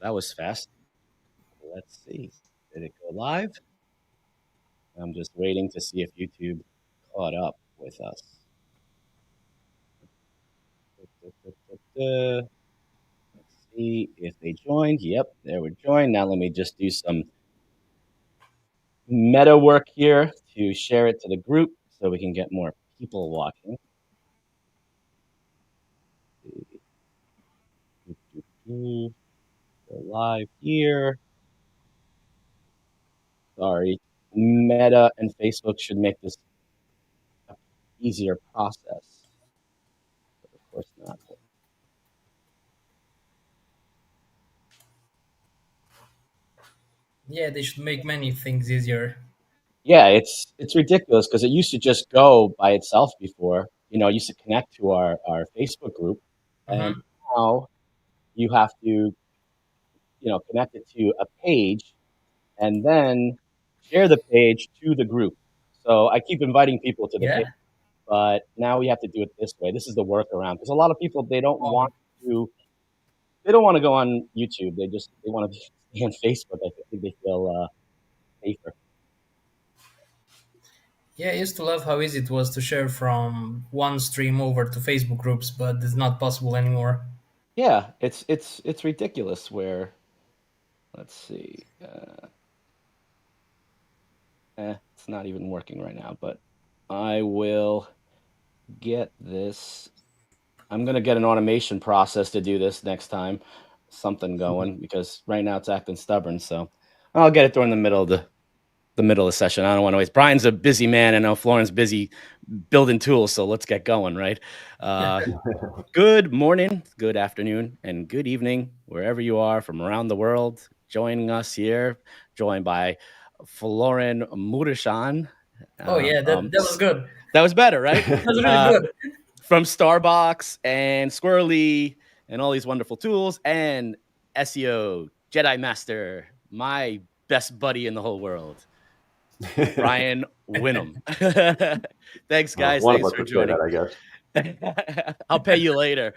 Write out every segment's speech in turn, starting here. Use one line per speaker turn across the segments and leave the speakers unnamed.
That was fast. Let's see. Did it go live? I'm just waiting to see if YouTube caught up with us. Let's see if they joined. Yep, they were joined. Now let me just do some meta work here to share it to the group so we can get more people watching. Go live here. Sorry. Meta and Facebook should make this an easier process. But of course not.
Yeah, they should make many things easier.
Yeah, it's ridiculous because it used to just go by itself before. You know, it used to connect to our Facebook group, and now you have to, connect it to a page and then share the page to the group. So I keep inviting people to the page, but now we have to do it this way. This is the workaround because a lot of people they don't want to go on YouTube. They want to be on Facebook. I think they feel safer.
Yeah, I used to love how easy it was to share from one stream over to Facebook groups, but it's not possible anymore.
Yeah, it's ridiculous. Where let's see, it's not even working right now. But I will get this. I'm gonna get an automation process to do this next time. Something going because right now it's acting stubborn. So I'll get it during the middle of the session. I don't want to waste. Brian's a busy man. I know Floren's busy building tools, so let's get going, right? Good morning, good afternoon, and good evening, wherever you are from around the world. Joining us here, joined by Florin Muresan.
Oh yeah, that was good.
That was better, right?
That was really good.
From Starbox and Squirrly and all these wonderful tools, and SEO Jedi Master, my best buddy in the whole world, Brian Winum. Thanks, guys. Thanks for joining.
That, I guess.
I'll pay you later.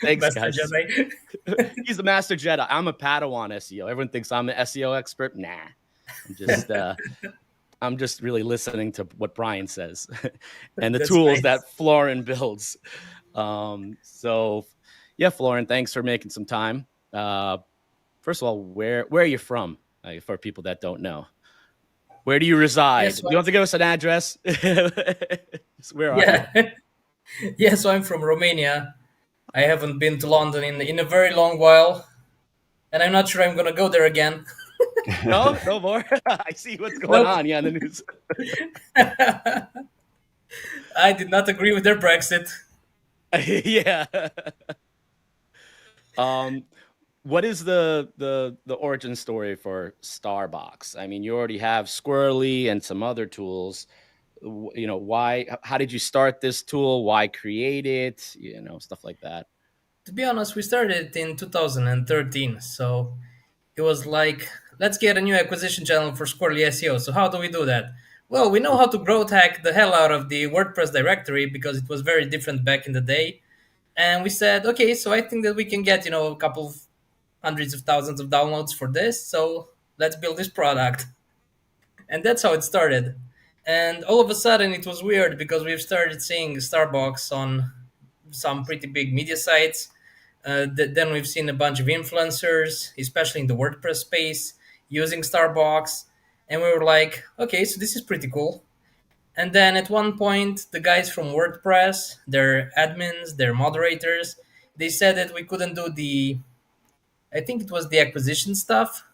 Thanks,
Master
guys.
Jedi.
He's the Master Jedi. I'm a Padawan SEO. Everyone thinks I'm an SEO expert. Nah, I'm just really listening to what Brian says and the tools nice. That Florin builds. So, yeah, Florin, thanks for making some time. First of all, where are you from? For people that don't know, where do you reside? Yes, you don't have to give us an address. Where are you?
Yeah, so I'm from Romania. I haven't been to London in a very long while, and I'm not sure I'm going to go there again.
No more. I see what's going on. Yeah, in the news.
I did not agree with their Brexit.
Yeah. What is the origin story for Starbox? I mean, you already have Squirrly and some other tools. You know, why? How did you start this tool? Why create it? You know, stuff like that.
To be honest, we started in 2013, so it was like, let's get a new acquisition channel for Squirrly SEO. So how do we do that? Well, we know how to growth hack the hell out of the WordPress directory because it was very different back in the day. And we said, okay, so I think that we can get, a couple of hundreds of thousands of downloads for this. So let's build this product. And that's how it started. And all of a sudden it was weird because we've started seeing Starbox on some pretty big media sites. Then we've seen a bunch of influencers, especially in the WordPress space, using Starbox. And we were like, okay, so this is pretty cool. And then at one point, the guys from WordPress, their admins, their moderators, they said that we couldn't do I think it was the acquisition stuff.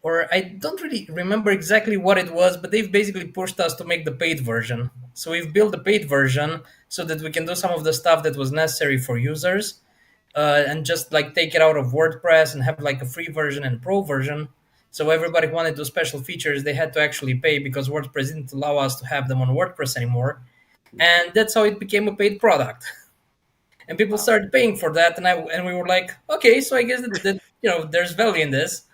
Or I don't really remember exactly what it was, but they've basically pushed us to make the paid version. So we've built the paid version so that we can do some of the stuff that was necessary for users. And just like take it out of WordPress and have like a free version and pro version. So everybody who wanted those special features, they had to actually pay because WordPress didn't allow us to have them on WordPress anymore. And that's how it became a paid product. And people started paying for that, and we were like, okay, so I guess that there's value in this.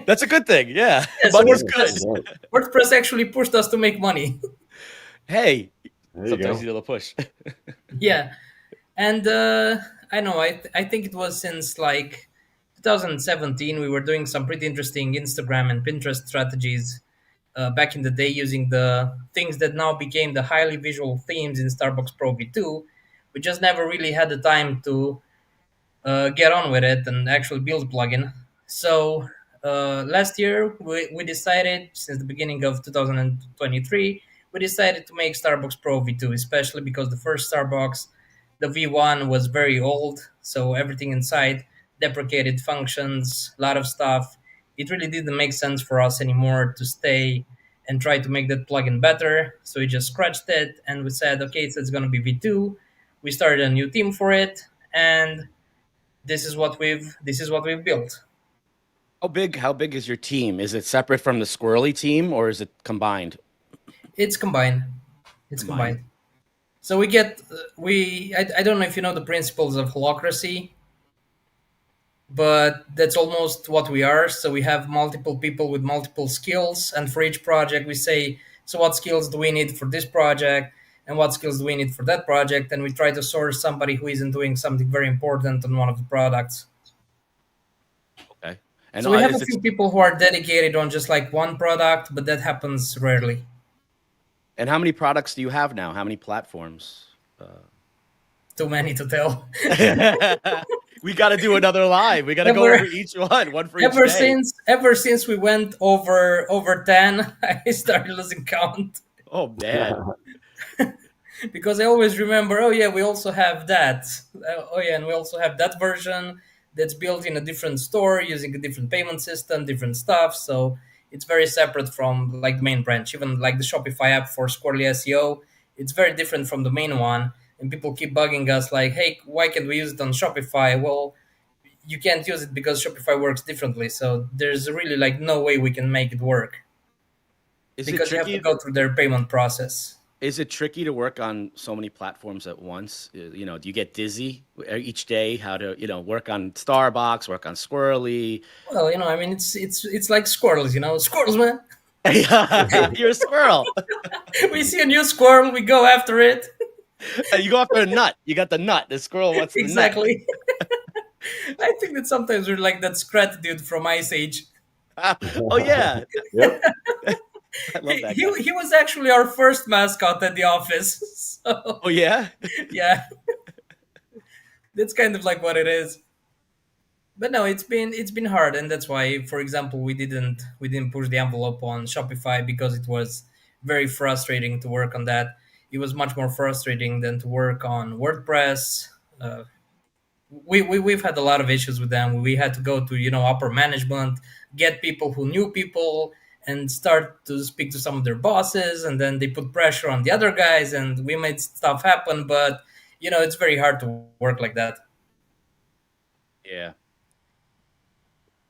That's a good thing, yeah. So
WordPress actually pushed us to make money.
Hey, sometimes you do the push.
Yeah. And I know, I think it was since like 2017 we were doing some pretty interesting Instagram and Pinterest strategies back in the day using the things that now became the highly visual themes in Starbox Pro V2. We just never really had the time to get on with it and actually build a plugin. So last year we decided, since the beginning of 2023, we decided to make Starbox Pro V2, especially because the first Starbox, the V1, was very old, so everything inside deprecated functions, a lot of stuff. It really didn't make sense for us anymore to stay and try to make that plugin better. So we just scratched it and we said, okay, so it's going to be V2. We started a new team for it, and this is what we've built.
How big is your team? Is it separate from the Squirrly team or is it combined?
It's combined. It's
Combined.
combined. So we get I don't know if you know the principles of holacracy, but that's almost what we are. So we have multiple people with multiple skills, and for each project we say, so what skills do we need for this project, and what skills do we need for that project, and we try to source somebody who isn't doing something very important on one of the products.
Okay. And
So we have a
is it
few people who are dedicated on just like one product, but that happens rarely.
and how many products do you have now? How many platforms?
Too many to tell.
We got to do another live. We got to go
ever
over each one for each
ever
day.
since we went over 10, I started losing count.
Oh man.
Because I always remember, oh yeah, we also have that. Oh yeah, and we also have that version that's built in a different store using a different payment system, different stuff. So it's very separate from like the main branch. Even like the Shopify app for Squirrly SEO, it's very different from the main one. And people keep bugging us like, hey, why can't we use it on Shopify? Well, you can't use it because Shopify works differently. So there's really like no way we can make it work
Is it
because you have to
tricky?
go through their payment process.
Is it tricky to work on so many platforms at once? Do you get dizzy each day? How to, work on Starbucks, work on Squirrely?
Well, I mean, it's like squirrels, squirrels, man.
You're a squirrel.
We see a new squirrel, we go after it.
You go after a nut. You got the nut. The squirrel wants the nut.
Exactly. I think that sometimes we're like that Scrat dude from Ice Age.
Oh yeah,
Yep.
I love
He,
that
he,
guy.
he was actually our first mascot at the office. So,
Oh yeah.
yeah, that's kind of like what it is. But no, it's been hard, and that's why, for example, we didn't push the envelope on Shopify because it was very frustrating to work on that. It was much more frustrating than to work on WordPress. Uh, we've had a lot of issues with them. We had to go to upper management, get people who knew people, and start to speak to some of their bosses, and then they put pressure on the other guys, and we made stuff happen. But it's very hard to work like that.
Yeah,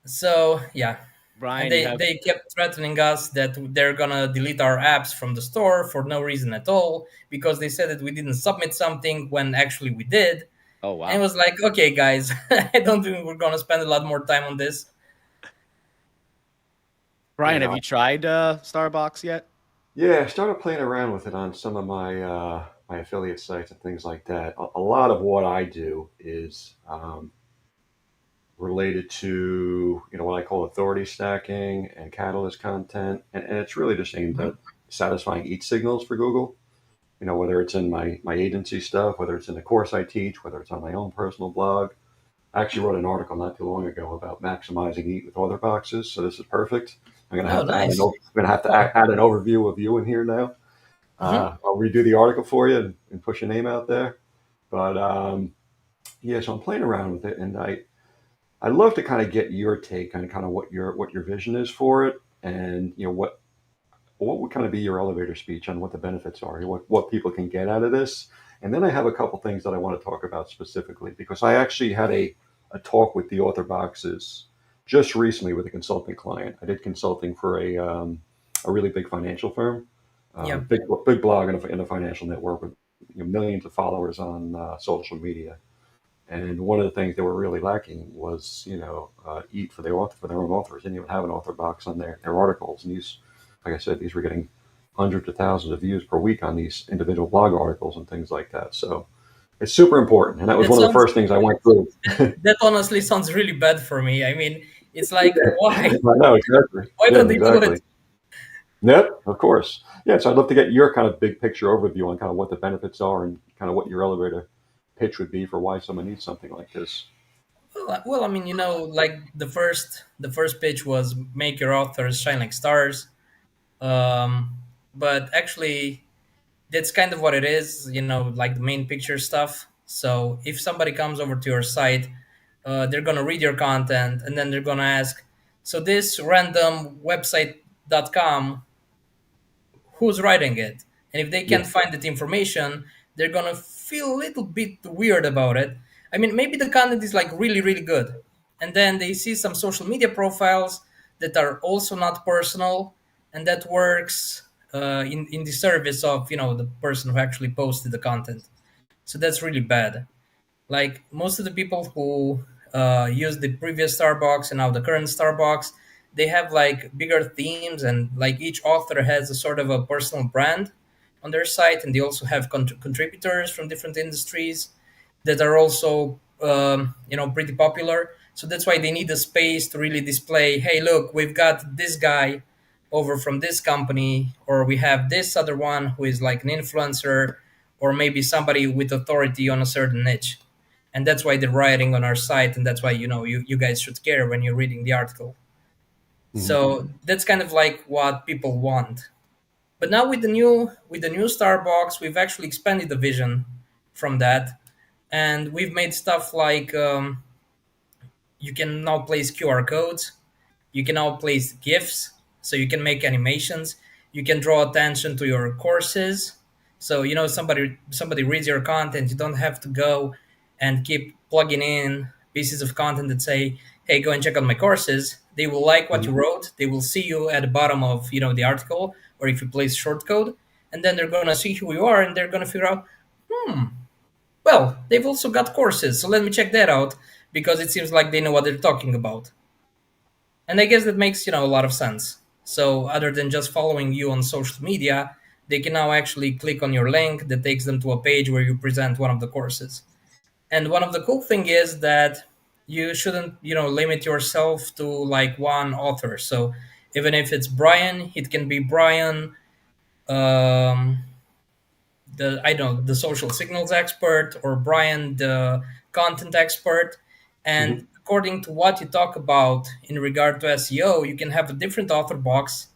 So yeah, and
Brian, you
they
have.
they kept threatening us that they're gonna delete our apps from the store for no reason at all because they said that we didn't submit something when actually we did.
Oh
And it
wow,
was like, okay, guys, I don't think we're gonna spend a lot more time on this.
Brian, have
Yeah.
you tried Starbucks yet?
Yeah, I started playing around with it on some of my affiliate sites and things like that. A lot of what I do is related to what I call authority stacking and catalyst content, and it's really just aimed
Mhm.
at satisfying each signals for Google. Whether it's in my agency stuff, whether it's in the course I teach, whether it's on my own personal blog. I actually wrote an article not too long ago about maximizing eat with author boxes, so this is perfect. I'm gonna
Oh,
have to add
nice. Wow.
add an overview of you in here now.
Hmm.
I'll redo the article for you and push your name out there. But yeah, so I'm playing around with it, and I love to kind of get your take on kind of what your vision is for it, and what would kind of be your elevator speech on what the benefits are, what people can get out of this. And then I have a couple things that I want to talk about specifically because I actually had a talk with the author boxes just recently with a consulting client. I did consulting for a really big financial firm,
Yeah.
big blog in a financial network with millions of followers on social media. And one of the things they were really lacking was, eat for for their own authors. They didn't even have an author box on their articles. And these, like I said, these were getting hundreds of thousands of views per week on these individual blog articles and things like that. So It's super important, and that was
That
one of the
sounds
first things I went through.
that honestly sounds really bad for me. I mean, it's like
I
why?
know exactly.
Why
Yeah,
don't they do
exactly.
it?
Yep, of course. Yeah, so I'd love to get your kind of big picture overview on kind of what the benefits are and kind of what your elevator pitch would be for why someone needs something like this.
Well, I mean, like the first pitch was make your authors shine like stars. Um, but actually, that's kind of what it is. Like the main picture stuff. So if somebody comes over to your site, they're gonna read your content and then they're gonna ask, so this random website.com, who's writing it? And if they
Yeah.
can't find that information, they're gonna feel a little bit weird about it. I mean, maybe the content is like really, really good. And then they see some social media profiles that are also not personal, and that works in the service of the person who actually posted the content. So that's really bad. Like most of the people who use the previous Starbucks and now the current Starbucks, they have like bigger themes, and like each author has a sort of a personal brand on their site, and they also have contributors from different industries that are also pretty popular. So that's why they need a space to really display, hey, look, we've got this guy over from this company, or we have this other one who is like an influencer, or maybe somebody with authority on a certain niche. And that's why they're writing on our site, and that's why you guys should care when you're reading the article.
Mhm.
So that's kind of like what people want. But now with the new Starbucks, we've actually expanded the vision from that, and we've made stuff like you can now place QR codes, you can now place GIFs, so you can make animations, you can draw attention to your courses. So somebody reads your content, you don't have to go and keep plugging in pieces of content that say, "Hey, go and check out my courses." They will like what
Mhm.
you wrote. They will see you at the bottom of the article, or if you place short code, and then they're gonna see who you are, and they're gonna figure out, well, they've also got courses, so let me check that out because it seems like they know what they're talking about. And I guess that makes a lot of sense. So other than just following you on social media, they can now actually click on your link that takes them to a page where you present one of the courses. And one of the cool thing is that you shouldn't limit yourself to like one author. So even if it's Brian, it can be Brian, um, the social signals expert, or Brian the content expert.
Mhm.
And according to what you talk about in regard to SEO, you can have a different author box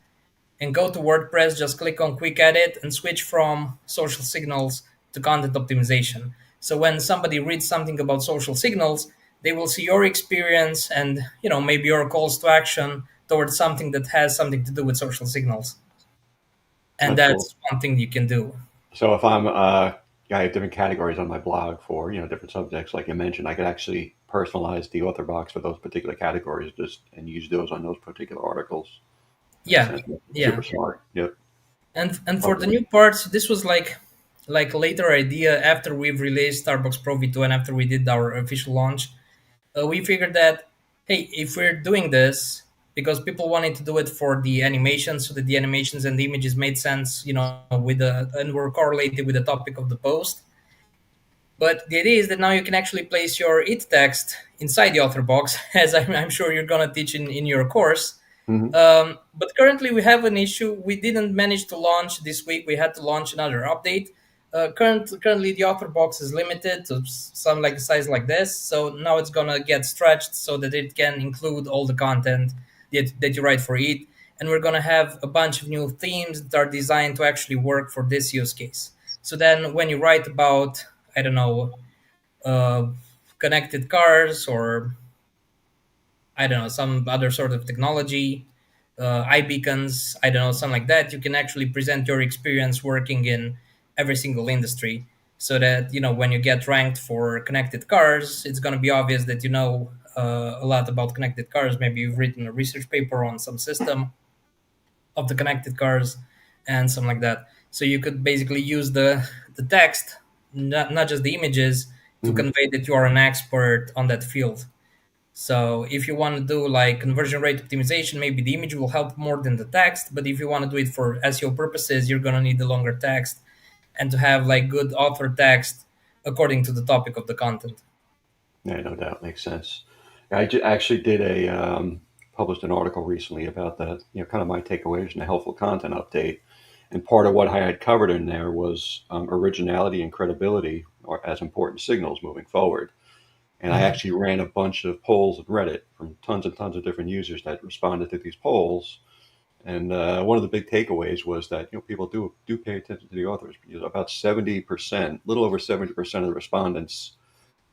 and go to WordPress, just click on quick edit and switch from social signals to content optimization. So when somebody reads something about social signals, they will see your experience and maybe your calls to action towards something that has something to do with social signals. And
That's cool.
that's one thing you can do.
So if I have different categories on my blog for different subjects, like you mentioned, I could actually personalize the author box for those particular categories, just and use those on those particular articles. Makes
Yeah,
sense. Super
yeah.
smart. Yep.
And for the
Okay.
new parts, this was like a later idea after we've released Starbox Pro V2 and after we did our official launch. We figured that, hey, if we're doing this because people wanted to do it for the animations, so that the animations and the images made sense, with the and were correlated with the topic of the post. But the idea is that now you can actually place your it text inside the author box, as I'm sure you're gonna teach in your course.
Hmm.
But currently, we have an issue. We didn't manage to launch this week. We had to launch another update. Currently, the author box is limited to some like size like this. So now it's gonna get stretched so that it can include all the content that you write for it. And we're gonna have a bunch of new themes that are designed to actually work for this use case. So then, when you write about, I don't know, uh, connected cars, or I don't know, some other sort of technology, iBeacons, I don't know, something like that. You can actually present your experience working in every single industry, so that when you get ranked for connected cars, it's going to be obvious that you know a lot about connected cars. Maybe you've written a research paper on some system of the connected cars and something like that. So you could basically use the text, not just the images, to
Hmm.
convey that you are an expert on that field. So if you want to do like conversion rate optimization, maybe the image will help more than the text. But if you want to do it for SEO purposes, you're gonna need the longer text, and to have like good author text according to the topic of the content.
Yeah, no doubt, makes sense. I actually did published an article recently about that. Kind of my takeaways and a helpful content update. And part of what I had covered in there was originality and credibility or as important signals moving forward. And I
Mhm.
actually ran a bunch of polls on Reddit from tons and tons of different users that responded to these polls. And one of the big takeaways was that people do pay attention to the authors. Because about 70%, little over 70% of the respondents,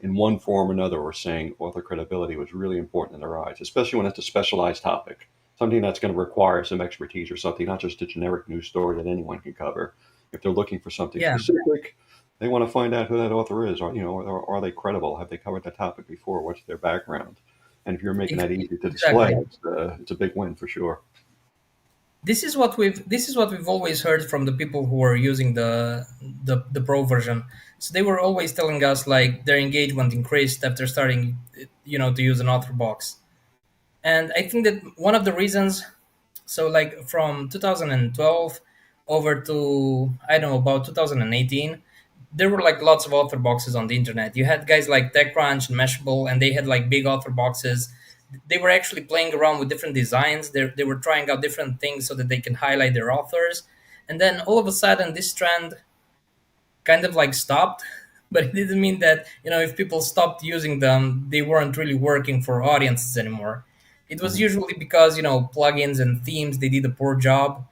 in one form or another, were saying author credibility was really important in their eyes, especially when it's a specialized topic, something that's going to require some expertise or something, not just a generic news story that anyone can cover. If they're looking for something
Yeah,
specific, they want to find out who that author is, or are they credible? Have they covered that topic before? What's their background? And if you're making that easy to display,
exactly.
it's a big win for sure.
This is what we've always heard from the people who are using the pro version. So they were always telling us like their engagement increased after starting, to use an author box. And I think that one of the reasons, so like from 2012 over to, I don't know, about 2018, there were like lots of author boxes on the internet. You had guys like TechCrunch and Mashable, and they had like big author boxes. They were actually playing around with different designs. They were trying out different things so that they can highlight their authors. And then all of a sudden, this trend kind of like stopped. But it didn't mean that, if people stopped using them, they weren't really working for audiences anymore. It was
Mhm.
usually because, plugins and themes, they did a poor job.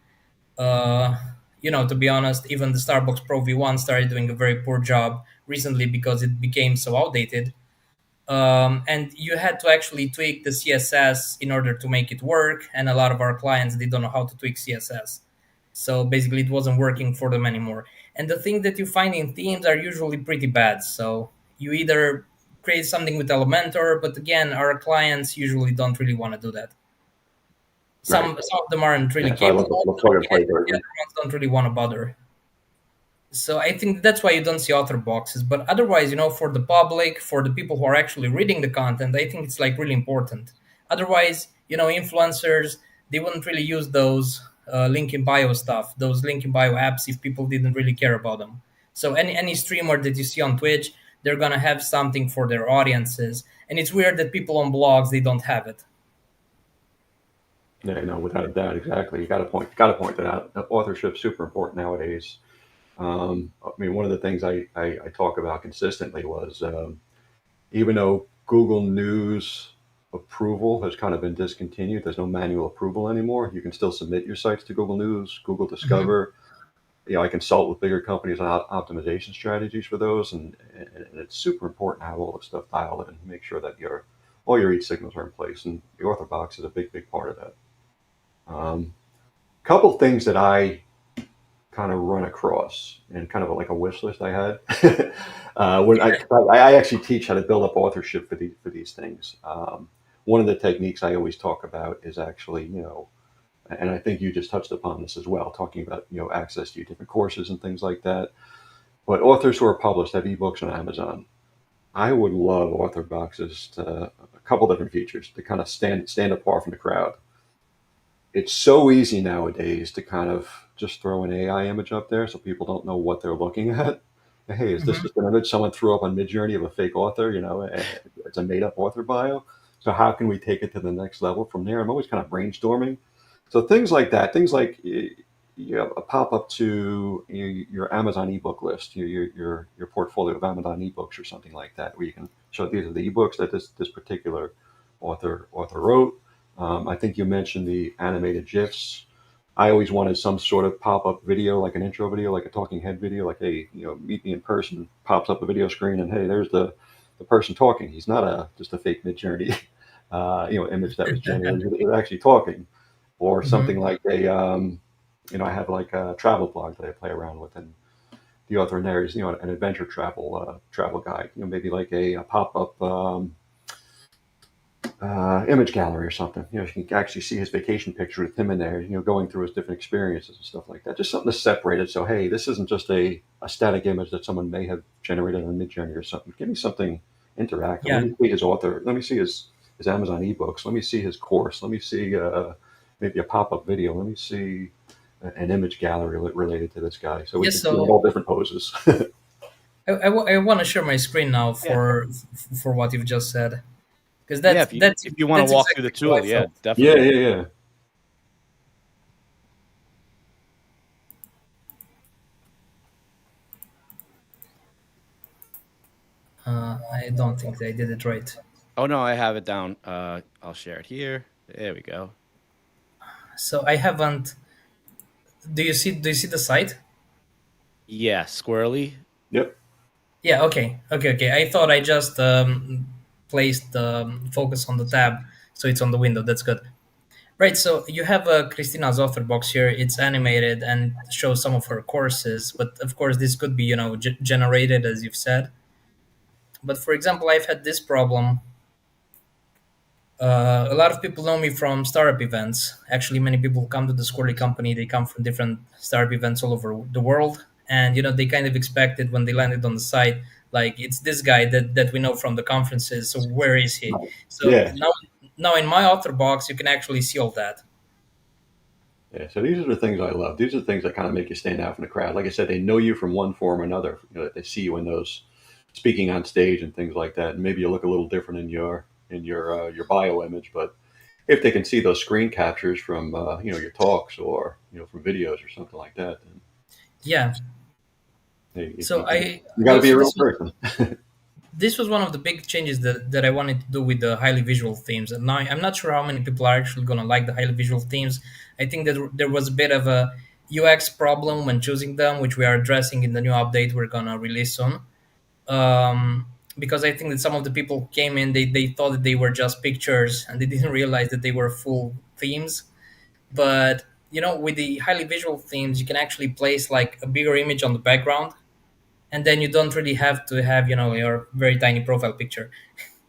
uh, to be honest, even the Starbox Pro V1 started doing a very poor job recently because it became so outdated. And you had to actually tweak the CSS in order to make it work. And a lot of our clients, they don't know how to tweak CSS. So basically, it wasn't working for them anymore. And the things that you find in themes are usually pretty bad. So you either create something with Elementor, but again, our clients usually don't really want to do that.
Right.
Some of them aren't really
Yeah. So I
capable,
look
but
plug and
again,
play
the
version.
other ones don't really want to bother. So I think that's why you don't see author boxes. But otherwise, for the public, for the people who are actually reading the content, I think it's like really important. Otherwise, influencers, they wouldn't really use those link in bio stuff, those link in bio apps, if people didn't really care about them. So any streamer that you see on Twitch, they're gonna have something for their audiences, and it's weird that people on blogs, they don't have it.
Yeah, no, without a doubt, exactly. You got to point that out. Authorship's super important nowadays. I mean, one of the things I talk about consistently was even though Google News approval has kind of been discontinued, there's no manual approval anymore. You can still submit your sites to Google News, Google
Mhm.
Discover. I consult with bigger companies on optimization strategies for those, and it's super important to have all this stuff dialed in. Make sure that all your read signals are in place, and the Orthobox is a big part of that. Couple things that I kind of run across and kind of like a wish list I had. When I actually teach how to build up authorship for these things. One of the techniques I always talk about is actually, and I think you just touched upon this as well, talking about access to different courses and things like that. But authors who are published have ebooks on Amazon. I would love author boxes to a couple different features to kind of stand apart from the crowd. It's so easy nowadays to kind of just throw an AI image up there so people don't know what they're looking at. Hey, is this
Mhm.
just an image someone threw up on Midjourney of a fake author? It's a made up author bio. So how can we take it to the next level from there? I'm always kind of brainstorming. So things like that, things like a pop up to your Amazon ebook list, your portfolio of Amazon ebooks or something like that, where you can show these are the ebooks that this particular author wrote. I think you mentioned the animated GIFs. I always wanted some sort of pop-up video, like an intro video, like a talking head video, like, hey, meet me in person, pops up a video screen, and hey, there's the person talking. He's not just a fake Midjourney, image that was generated. He's actually talking, or something
Mhm.
like I have like a travel blog that I play around with, and the author in there is, an adventure travel guide, maybe like a pop-up image gallery or something. You can actually see his vacation picture with him in there, going through his different experiences and stuff like that. Just something to separate it. So, hey, this isn't just a static image that someone may have generated on Midjourney or something. Give me something interactive. Let
Yeah.
me see his author. Let me see his Amazon ebooks. Let me see his course. Let me see maybe a pop up video. Let me see an image gallery related to this guy. So we
Yeah.
can see all
So
different poses.
I want to share my screen now
Yeah.
for what you've just said, because
Yeah,
that's
if you want to
that's
walk through the
exactly how I
tool, yeah,
felt.
Yeah,
definitely.
yeah, yeah.
I don't think they did it right.
Oh no, I have it down. I'll share it here. There we go.
So I haven't. Do you see the site?
Yeah, squirrely.
Yep.
Yeah. Okay. I thought I just placed focus on the tab, so it's on the window. That's good. Right. So you have Christina's author box here. It's animated and shows some of her courses, but of course this could be generated as you've said. But for example, I've had this problem. A lot of people know me from startup events. Actually, many people come to the Squirrely company. They come from different startup events all over the world, and they kind of expected when they landed on the site, like it's this guy that we know from the conferences. So where is he? So
Yeah.
now in my author box, you can actually see all that.
Yeah. So these are the things I love. These are the things that kind of make you stand out from the crowd. Like I said, they know you from one form or another. They see you in those speaking on stage and things like that. And maybe you look a little different in your bio image, but if they can see those screen captures from your talks or from videos or something like that, then
Yeah.
hey,
So I
you got to be
also
a real person.
this was one of the big changes that I wanted to do with the highly visual themes. And now I'm not sure how many people are actually going to like the highly visual themes. I think that there was a bit of a UX problem when choosing them, which we are addressing in the new update we're going to release soon. Because I think that some of the people came in, they thought that they were just pictures and they didn't realize that they were full themes. But with the highly visual themes, you can actually place like a bigger image on the background, and then you don't really have to have your very tiny profile picture.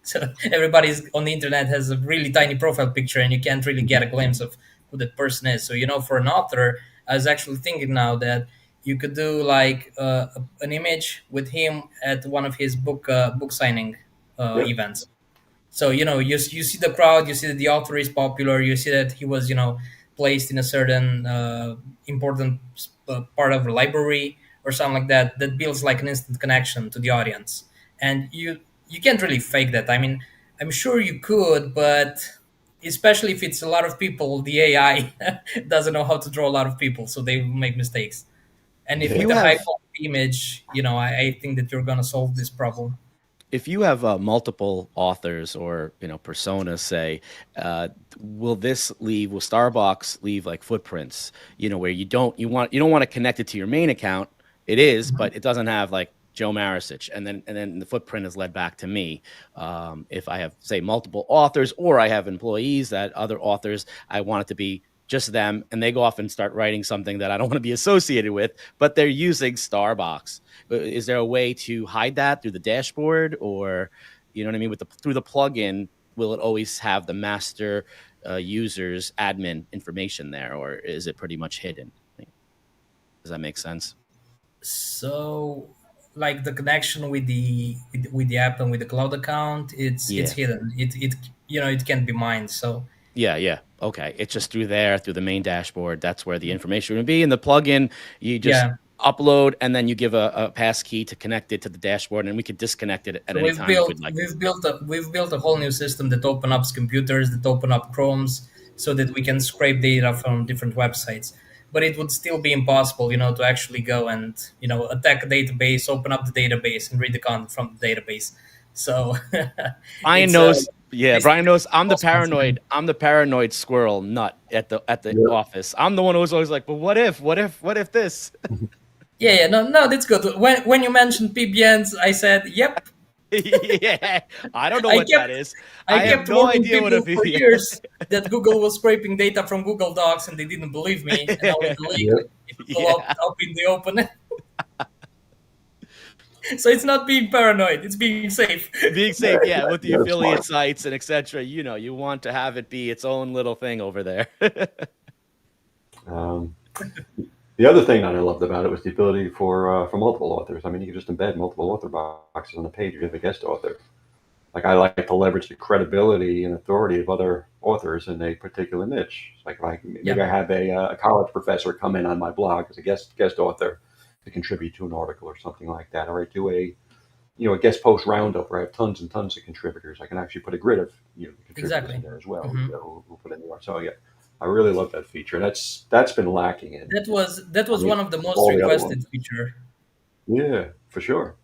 So everybody's on the internet has a really tiny profile picture and you can't really get a glimpse of who that person is. So for an author, I was actually thinking now that you could do like an image with him at one of his book signing
Yep.
events. So you see the crowd, you see that the author is popular, you see that he was placed in a certain important part of a library or something like that. That builds like an instant connection to the audience, and you can't really fake that. I mean, I'm sure you could, but especially if it's a lot of people, the AI doesn't know how to draw a lot of people, so they make mistakes. And if
If
Yeah.
with
you
a high
have
quality image, I think that you're gonna solve this problem.
if you have multiple authors or personas, say, will Starbucks leave like footprints, where you don't want to connect it to your main account. It is, but it doesn't have like Joe Maracic, and then the footprint is led back to me. If I have, say, multiple authors, or I have employees that other authors, I want it to be just them, and they go off and start writing something that I don't want to be associated with, but they're using Starbucks. Is there a way to hide that through the dashboard, or you know what I mean, through the plugin? Will it always have the master user's admin information there, or is it pretty much hidden? Does that make sense?
So, like the connection with the app and with the cloud account, it's
Yeah.
hidden. It can't be mined. So
Yeah. Okay. It's just through the main dashboard. That's where the information would be. In the plugin, you just
yeah.
upload, and then you give a pass key to connect it to the dashboard, and we could disconnect it at
So
any
we've
time if
built
we'd like.
we've built a whole new system that open up computers, that open up Chromes, so that we can scrape data from different websites. But it would still be impossible, to actually go and attack a database, open up the database, and read the content from the database. So
Brian
it's
knows. Yeah, Brian
basically
knows. I'm the
impossible for
paranoid.
him.
I'm the paranoid squirrel nut at the
Yep.
office. I'm the one who's always like, "But what if this?"
Yeah, no, that's good. When you mentioned PBNs, I said, "Yep."
Yeah, I don't know
I
what that
kept
is.
I
I have
kept
no
warning
idea what a
people for
VPN.
years that Google was scraping data from Google Docs, and they didn't believe me. And now with the leak,
Yep.
it's all
Yeah,
up in the open. So it's not being paranoid; it's being safe.
being safe. Yeah, with the
That's
affiliate
smart.
sites and etc. You want to have it be its own little thing over there.
Um, the other thing that I loved about it was the ability for multiple authors. I mean, you can just embed multiple author boxes on the page if you have a guest author. Like I like to leverage the credibility and authority of other authors in a particular niche. Like maybe
Yeah,
I have a college professor come in on my blog as a guest author, to contribute to an article or something like that, or I do a a guest post roundup where I have tons and tons of contributors. I can actually put a grid of the contributors in
Exactly.
there as well.
Hmm.
Who put in there. So yeah, I really love that feature. That's been lacking in.
That was one of the most
All the other
requested
ones.
feature.
Yeah, for sure.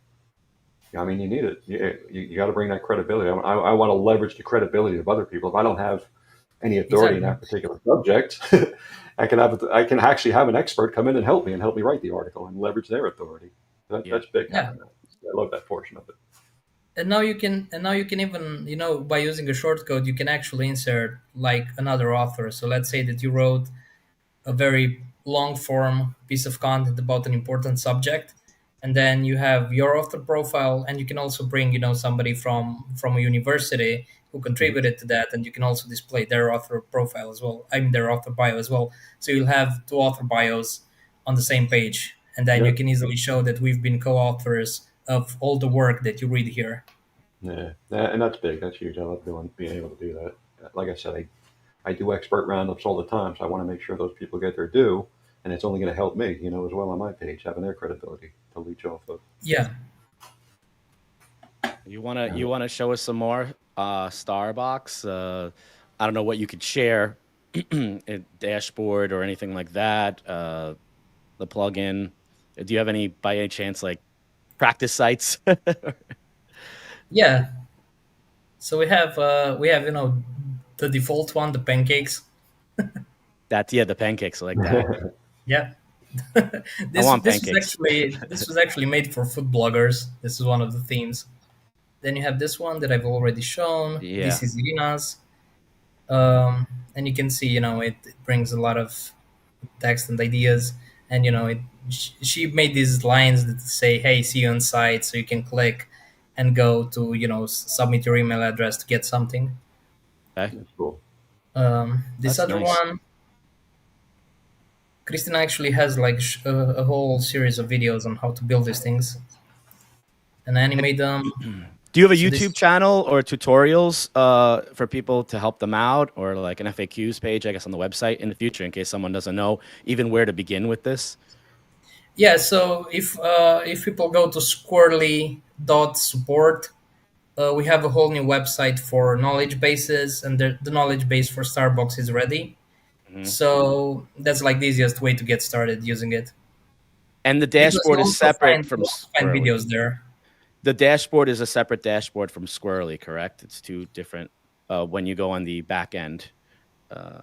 Yeah, I mean, you need it. You got to bring that credibility. I want to leverage the credibility of other people. If I don't have any authority in
Exactly.
that particular subject, I can actually have an expert come in and help me write the article and leverage their authority.
Yeah.
That's big
Yeah.
having that. I love that portion of it.
And now you can even, by using a shortcode, you can actually insert like another author. So let's say that you wrote a very long form piece of content about an important subject, and then you have your author profile, and you can also bring somebody from a university who
Mhm.
contributed to that, and you can also display their author profile as well, I mean their author bio as well. So you'll have two author bios on the same page, and then you
Yeah,
can easily show that we've been co-authors of all the work that you read here.
yeah, and that's big. That's huge. I love being able to do that. Like I said, I do expert roundups all the time, so I want to make sure those people get their due, and it's only going to help me, as well on my page, having their credibility to leech off of.
Yeah.
You wanna show us some more Starbox? I don't know what you could share, a dashboard or anything like that. The plugin. Do you have any, by any chance, like practice sites?
Yeah. So we have the default one, the pancakes.
That's, yeah, the pancakes. I like that.
Yeah.
I
this
want
this was
pancakes.
actually this was actually made for food bloggers. This is one of the themes. Then you have this one that I've already shown.
Yeah.
This is Irina's, and you can see it brings a lot of text and ideas, and she made these lines that say, "Hey, see you on site," so you can click and go to submit your email address to get something.
Okay.
That's cool.
This
That's
other
nice.
one, Christina actually has like a whole series of videos on how to build these things and
And
animate them.
do you have a
So
YouTube
this,
channel or tutorials for people to help them out, or like an FAQs page, I guess, on the website in the future, in case someone doesn't know even where to begin with this?
yeah. So if people go to squirrly.support, we have a whole new website for knowledge bases, and the knowledge base for Starbucks is ready.
Mhm.
So that's like the easiest way to get started using it,
And the
because
dashboard is separate from
you also find
Squirrely.
videos there.
The dashboard is a separate dashboard from Squirrely, correct? It's two different when you go on the back end. Uh,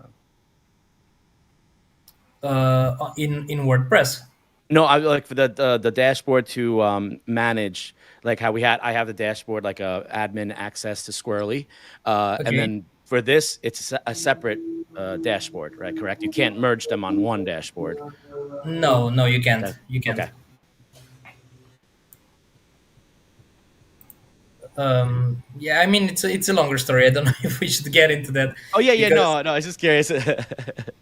In WordPress.
no, I like for the dashboard to manage, like how I have the dashboard, like admin access to Squirrely, and
Okay.
then for this it's a separate dashboard, right? Correct. You can't merge them on one dashboard.
No, no, you can't.
That
You can't.
okay.
Yeah, I mean it's a longer story. I don't know if we should get into that
Oh yeah, yeah,
because
no, no. I was just curious.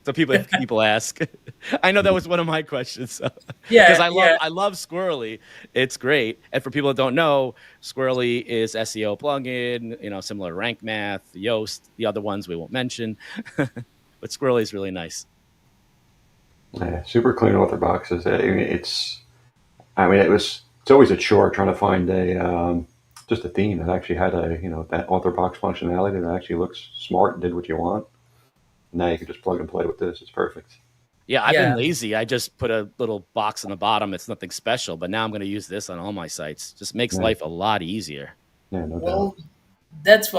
So people ask. I know that was one of my questions. Because
yeah, yeah.
I love Squirrely. It's great. And for people that don't know, Squirrely is SEO plugin. Similar to Rank Math, Yoast, the other ones we won't mention. But Squirrely is really nice.
Yeah, super clean author boxes. It's always a chore trying to find just a theme that actually had that author box functionality that actually looks smart and did what you want. Now you can just plug and play with this. It's perfect.
Yeah, I've
Yeah.
been lazy. I just put a little box on the bottom. It's nothing special, but now I'm going to use this on all my sites. Just makes
Yeah,
life a lot easier.
yeah, no doubt.
Well, that's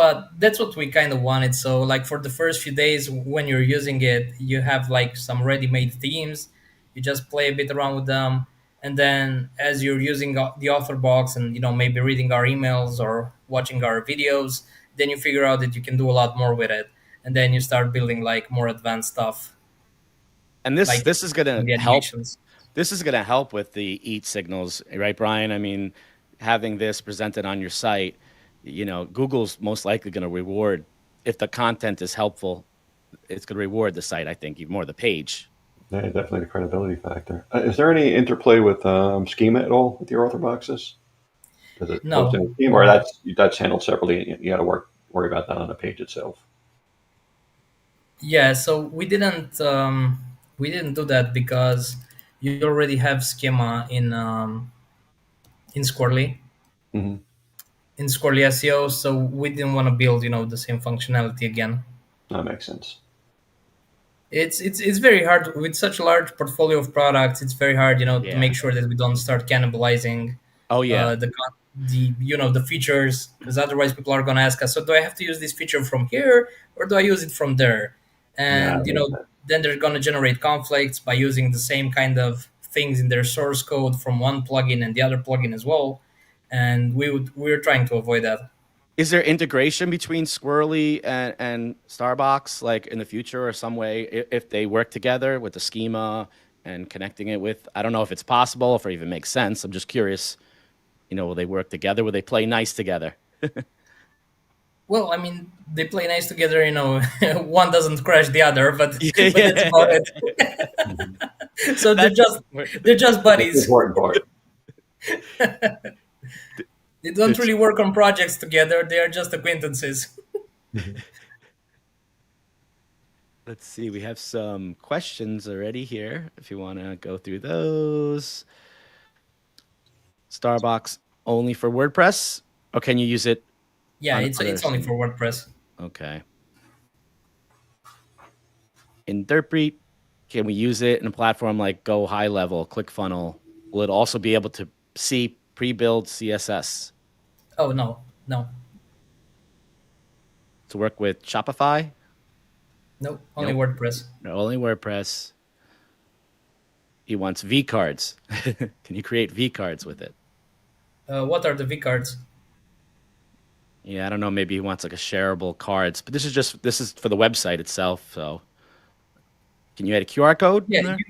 what we kind of wanted. So like for the first few days when you're using it, you have like some ready-made themes. You just play a bit around with them, and then as you're using the author box and maybe reading our emails or watching our videos, then you figure out that you can do a lot more with it, and then you start building like more advanced stuff,
And this
like
this is going to
the
help.
animations.
This is going to help with the eat signals, right, Brian? I mean, having this presented on your site, Google's most likely going to reward, if the content is helpful, it's going to reward the site, I think, even more the page.
Yeah, definitely the credibility factor. Is there any interplay with schema at all with your author boxes? Does it post in
No,
a schema, or
no.
that's handled separately? You got to worry about that on the page itself.
Yeah, so we didn't do that because you already have schema in Squirrly
Hmm.
in Squirrly SEO, so we didn't want to build the same functionality again.
That makes sense.
It's very hard with such a large portfolio of products. It's very hard, to
Yeah.
make sure that we don't start cannibalizing
Oh yeah.
the features, because otherwise people are going to ask us, so do I have to use this feature from here or do I use it from there?
Yeah,
And
that makes sense.
then they're going to generate conflicts by using the same kind of things in their source code from one plugin and the other plugin as well. And we're trying to avoid that.
Is there integration between Squirrely and Starbox, like in the future, or some way if they work together with the schema and connecting it with? I don't know if it's possible, if it even makes sense. I'm just curious. Will they work together? Will they play nice together?
Well, I mean, they play nice together. One doesn't crash the other, but but that's
Yeah.
about it.
Mhm.
So
That's
they're just
That's the
buddies.
important part.
They don't
it's
really work on projects together. They are just acquaintances.
Let's see. We have some questions already here. If you want to go through those. Starbox only for WordPress, or can you use it
Yeah,
on
it's
others?
only for WordPress.
Okay. In Dirtbeat, can we use it in a platform like Go High Level, ClickFunnels? Will it also be able to see pre-built CSS
Oh no,
to work with Shopify?
no, only
Nope.
WordPress.
No, only WordPress. He wants V cards. Can you create V cards with it?
What are the V cards?
Yeah, I don't know. Maybe he wants like a shareable cards, but this is for the website itself. So can you add a QR code
Yeah,
in there?
you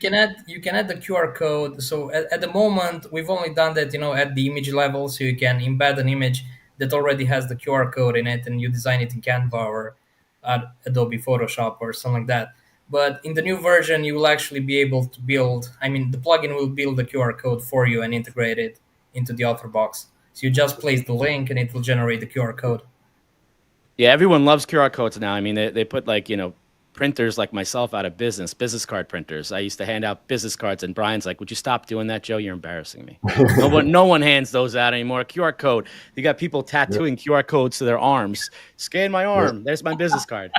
can add the QR code. So at the moment, we've only done that, at the image level. So you can embed an image that already has the QR code in it, and you design it in Canva or Adobe Photoshop or something like that. But in the new version, you will actually be able to build. I mean, the plugin will build the QR code for you and integrate it into the author box. So you just place the link, and it will generate the QR code.
Yeah, everyone loves QR codes now. I mean, they put like, printers like myself out of business card printers. I used to hand out business cards, and Brian's like, "Would you stop doing that, Joe? You're embarrassing me." No one hands those out anymore. QR code. You got people
Yep.
tattooing QR codes to their arms. Scan my
Yep.
arm. There's my business card.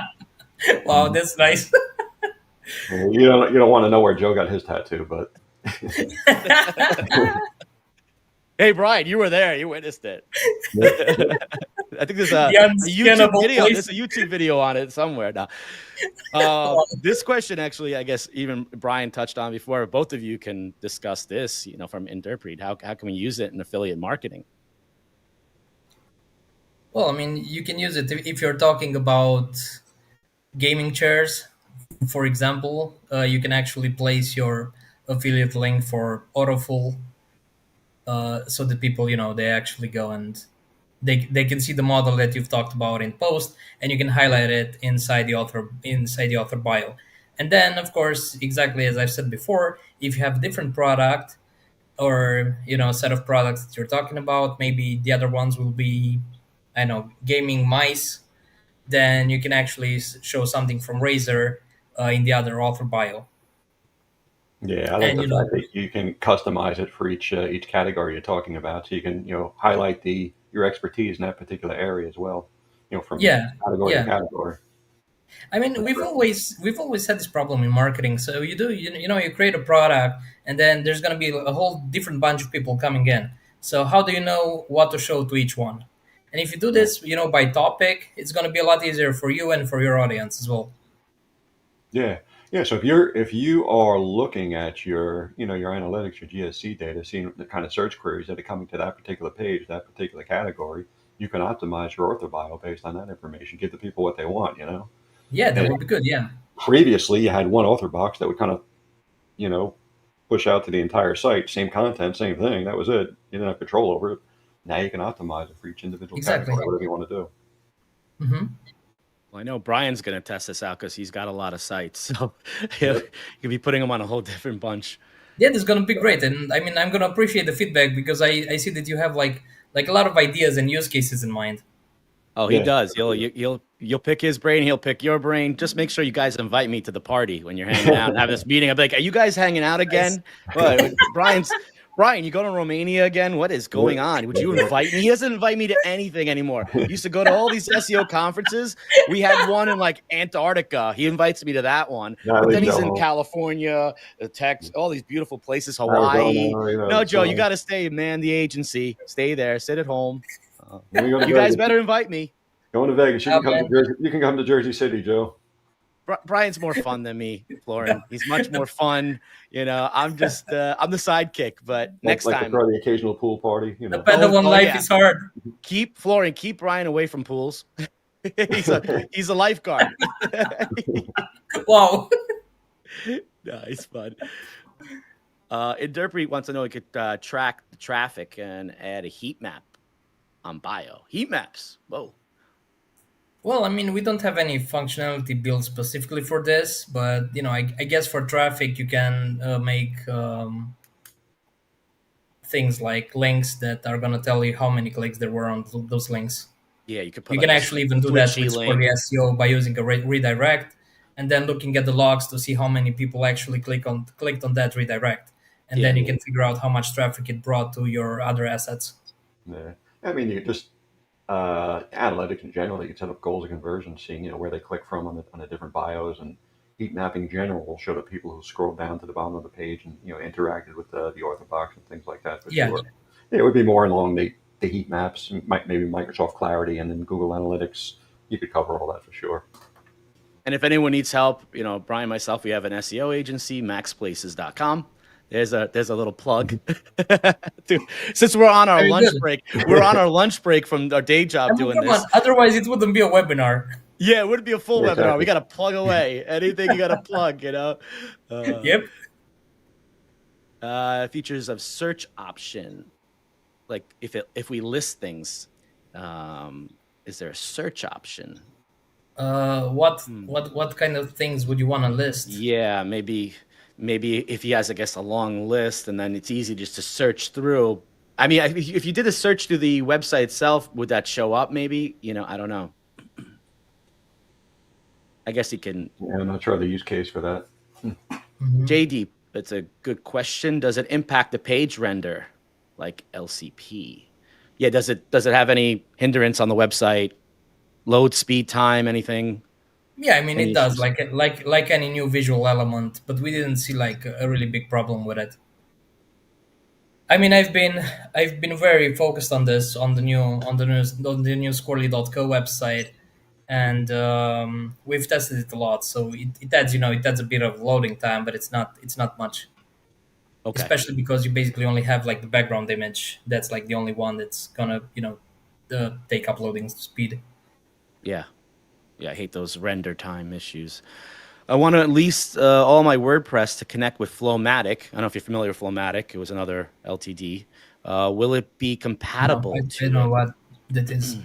Wow,
Mhm.
that's nice.
Well, you don't want to know where Joe got his tattoo, but
Hey, Brian, you were there. You witnessed it. I think there's a,
The
a YouTube
unscannable
video. There's
place.
a YouTube video on it somewhere now. This question, actually, I guess even Brian touched on before. Both of you can discuss this, from Interpret. How can we use it in affiliate marketing?
Well, I mean, you can use it if you're talking about gaming chairs, for example. You can actually place your affiliate link for autofull, so that people, they actually go and they can see the model that you've talked about in post, and you can highlight it inside the author bio. And then, of course, exactly as I've said before, if you have a different product or a set of products that you're talking about, maybe the other ones will be, I know, gaming mice, then you can actually show something from Razer in the other author bio.
yeah, I like
And
the fact that you can customize it for each category you're talking about. So you can highlight your expertise in that particular area as well. From
yeah,
category to
yeah.
category.
I mean,
That's
we've
great.
always had this problem in marketing. So you create a product, and then there's going to be a whole different bunch of people coming in. So how do you know what to show to each one? And if you do
Yeah.
this, by topic, it's going to be a lot easier for you and for your audience as well.
Yeah. Yeah. So if you are looking at your analytics, your GSC data, seeing the kind of search queries that are coming to that particular page, that particular category, you can optimize your author bio based on that information. Give the people what they want.
Yeah, that
And
would be good. Yeah,
previously, you had one author box that would kind of you know push out to the entire site, same content, same thing. That was it. You didn't have control over it. Now you can optimize it for each individual
exactly.
category, whatever you want to do.
Hmm.
Well, I know Brian's going to test this out because he's got a lot of sites. So he'll
Yep.
be putting them on a whole different bunch.
Yeah, this is going to be great. And I mean, I'm going to appreciate the feedback because I see that you have like a lot of ideas and use cases in mind.
Oh, he
Yeah.
does. You'll pick his brain. He'll pick your brain. Just make sure you guys invite me to the party when you're hanging out and having this meeting. I'll be like, "Are you guys hanging out
Nice.
again? What? Brian, you go to Romania again? What is going on? Would you invite me?" He doesn't invite me to anything anymore. He used to go to all these SEO conferences. We had one in like Antarctica. He invites me to that one, but then he's in California, Texas, all these beautiful places, Hawaii.
Arizona,
No, Joe, you got to stay, man. The agency, stay there, sit at home. You guys better invite me.
Going to Vegas. You can come to Jersey City, Joe.
Brian's more fun than me, Florin. He's much more fun. I'm just I'm the sidekick. But next time,
throw the occasional pool party.
The pedal on life is hard.
Keep Brian away from pools. he's a lifeguard.
Wow.
No, he's fun. Interpret wants to know he could track the traffic and add a heat map on bio. Heat maps. Whoa.
Well, I mean, we don't have any functionality built specifically for this, but I guess for traffic you can make things like links that are gonna tell you how many clicks there were on those links.
Yeah, you could. Put
you can actually even do that with Squirrly SEO by using a redirect, and then looking at the logs to see how many people actually clicked on that redirect, and then you can figure out how much traffic it brought to your other assets.
Yeah, I mean, you just analytics in general. You can set up goals of conversion, seeing where they click from on the different bios, and heat mapping in general will show the people who scrolled down to the bottom of the page and interacted with the author box and things like that. But
yeah,
sure. It would be more along the heat maps, maybe Microsoft Clarity, and then Google Analytics. You could cover all that for sure.
And if anyone needs help, Brian, myself, we have an SEO agency, maxplaces.com. There's a little plug. Since we're on our lunch break, from our day job doing this.
Otherwise, it wouldn't be a webinar.
Yeah, it wouldn't be a full webinar. We got to plug away. Anything you got to plug,
Yep.
Features of search option. Like if we list things, is there a search option?
What kind of things would you want to list?
Yeah, maybe if he has, I guess, a long list, and then it's easy just to search through. I mean, if you did a search through the website itself, would that show up? Maybe, I don't know. I guess he can.
Yeah, I'm not sure the use case for that.
Mm-hmm.
JD, that's a good question. Does it impact the page render, like LCP? Yeah. Does it have any hindrance on the website? Load speed time, anything?
Yeah, I mean, it does, like any new visual element, but we didn't see like a really big problem with it. I mean, I've been very focused on this on the new Squirrly.co website, and we've tested it a lot. So it adds a bit of loading time, but it's not much. Okay. Especially because you basically only have like the background image. That's like the only one that's gonna take up loading speed.
Yeah. Yeah, I hate those render time issues. I want to at least all my WordPress to connect with Flowmatic. I don't know if you're familiar with Flowmatic. It was another LTD. Will it be compatible?
I don't know what that is.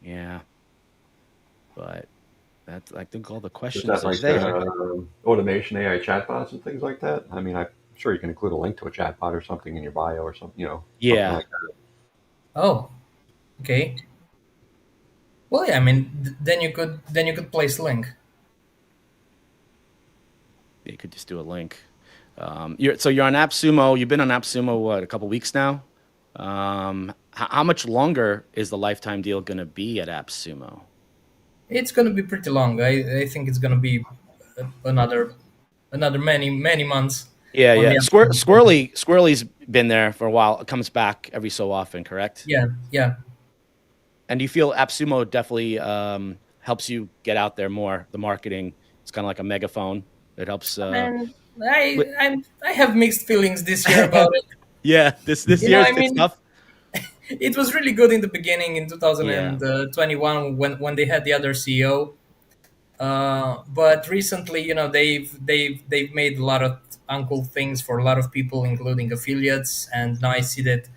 Yeah, but that's, I think, all the questions
are there. Automation, AI chatbots, and things like that. I mean, I'm sure you can include a link to a chatbot or something in your bio or something.
Yeah.
Something like that.
Oh, okay. Well, yeah, I mean, then you could place a link.
You could just do a link. You're on AppSumo. You've been on AppSumo, what, a couple weeks now? How much longer is the lifetime deal going to be at AppSumo?
It's going to be pretty long. I think it's going to be another many months.
Yeah. Squirrely's been there for a while. It comes back every so often, correct?
Yeah.
And do you feel AppSumo definitely helps you get out there more? The marketing, it's kind of like a megaphone. It helps.
I have mixed feelings this year about it.
Yeah, this year it's tough.
It was really good in the beginning in 2021 when they had the other CEO. But recently, they've made a lot of uncool things for a lot of people, including affiliates. And now I see that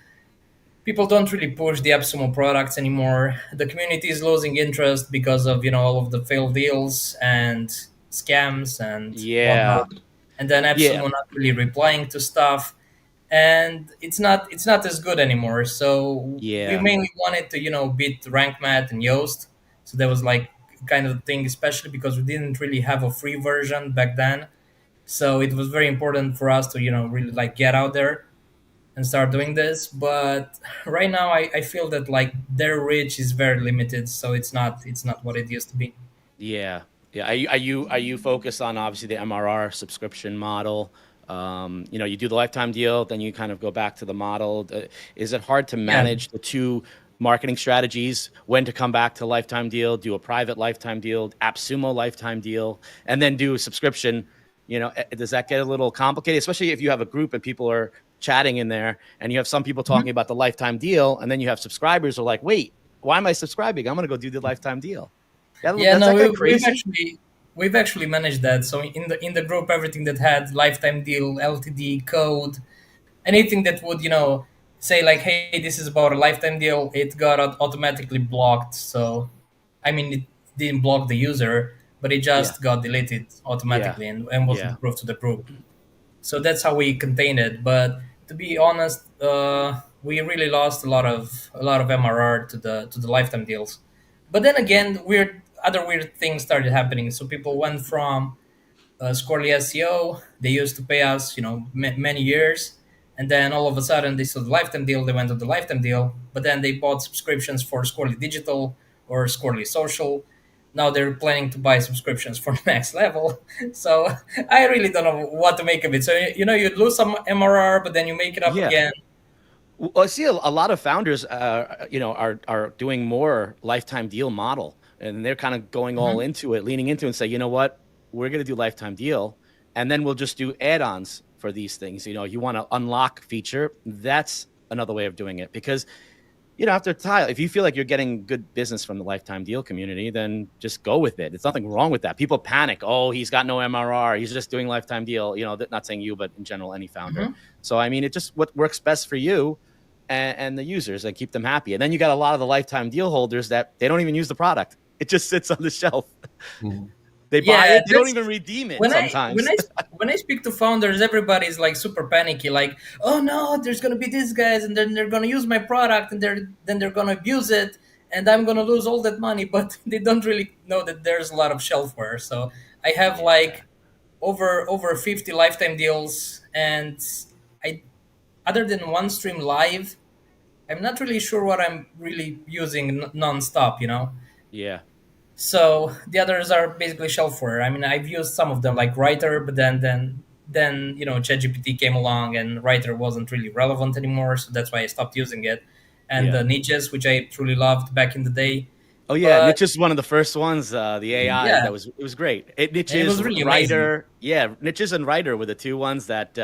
people don't really push the AppSumo products anymore. The community is losing interest because of all of the failed deals and scams and whatnot. And then AppSumo not really replying to stuff. and it's not as good anymore. So we
Yeah.
mainly wanted to beat rank math and Yoast. So that was like kind of the thing, especially because we didn't really have a free version back then. So it was very important for us to really like get out there and start doing this. But right now I feel that like their reach is very limited, so it's not what it used to be.
Yeah. Yeah. Are you focused on obviously the MRR subscription model? You do the lifetime deal, then you kind of go back to the model. Is it hard to
Yeah.
manage the two marketing strategies? When to come back to lifetime deal, do a private lifetime deal, AppSumo lifetime deal, and then do a subscription? Does that get a little complicated, especially if you have a group and people are chatting in there, and you have some people talking
Mhm.
about the lifetime deal, and then you have subscribers who are like, wait, why am I subscribing? I'm going to go do the lifetime deal.
Yeah,
Does
no,
that get
we've
crazy?
actually managed that. So in the group, everything that had lifetime deal, LTD code, anything that would say like, hey, this is about a lifetime deal, it got automatically blocked. So I mean, it didn't block the user, but it
Yeah.
just got deleted
Yeah.
automatically and wasn't
Yeah.
approved to the group. So that's how we contain it. But to be honest, we really lost a lot of MRR to the lifetime deals. But then again, other weird things started happening. So people went from Squirrly SEO. They used to pay us, many years, and then all of a sudden they saw the lifetime deal. They went to the lifetime deal, but then they bought subscriptions for Squirrely Digital or Squirrely Social. Now they're planning to buy subscriptions for the next level. So I really don't know what to make of it. So you lose some MRR, but then you make it up
Yeah.
again.
Well, I see a lot of founders, are doing more lifetime deal model, and they're kind of going all
Mhm.
into it, leaning into it, and say, you know what, we're going to do lifetime deal, and then we'll just do add-ons for these things. You want to unlock feature. That's another way of doing it, because after a time, if you feel like you're getting good business from the lifetime deal community, then just go with it. There's nothing wrong with that. People panic. Oh, he's got no MRR. He's just doing lifetime deal. Not saying you, but in general, any founder.
Mhm.
So, I mean, it just what works best for you and the users, and keep them happy. And then you got a lot of the lifetime deal holders that they don't even use the product. It just sits on the shelf.
Mhm.
They buy
Yeah,
it. They don't
that's
even redeem it
when I when
sometimes.
I when I speak to founders, everybody's like super panicky, like, "Oh no, there's gonna be these guys, and then they're gonna use my product, and they're gonna abuse it, and I'm gonna lose all that money." But they don't really know that there's a lot of shelfware. So I have
Yeah.
like over 50 lifetime deals, and I other than one stream live, I'm not really sure what I'm really using nonstop.
Yeah.
So the others are basically shelfware. I mean, I've used some of them like Writer, but then ChatGPT came along and Writer wasn't really relevant anymore, so that's why I stopped using it. And
Yeah.
the niches, which I truly loved back in the day,
Oh yeah,
but
Niche is one of the first ones. The AI
yeah,
it was great.
and it
Niches,
was really amazing.
Writer, yeah, Niches and Writer were the two ones that